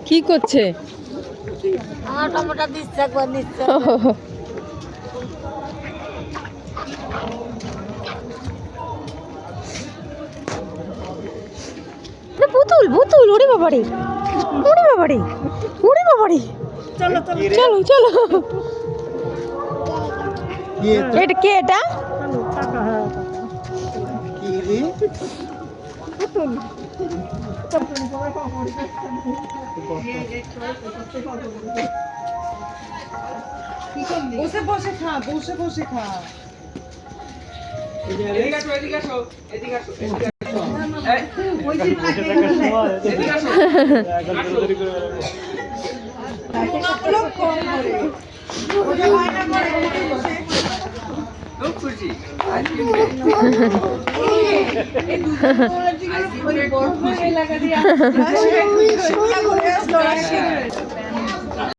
কি করছে? আমার টমেটো দিচ্ছে একবার নিচ্ছে। পুতুল পুতুল, ওরে বাবারে, ওরে বাবারে, ওরে বাবারে, চলো চলো চলো। এটা কে? এটা বসে বসে খা, বসে বসে খা। এদিকে আসো, এদিকে আসো, এদিকে আসো, এদিকে আসো। ওই যে এদিকে আসো। লোক কম করে। ওটা মাইনা করে বসে। লোক খুশি। এই দুটো ওরা জিগুলো বড় বড় লাগা দিয়ে আসছে।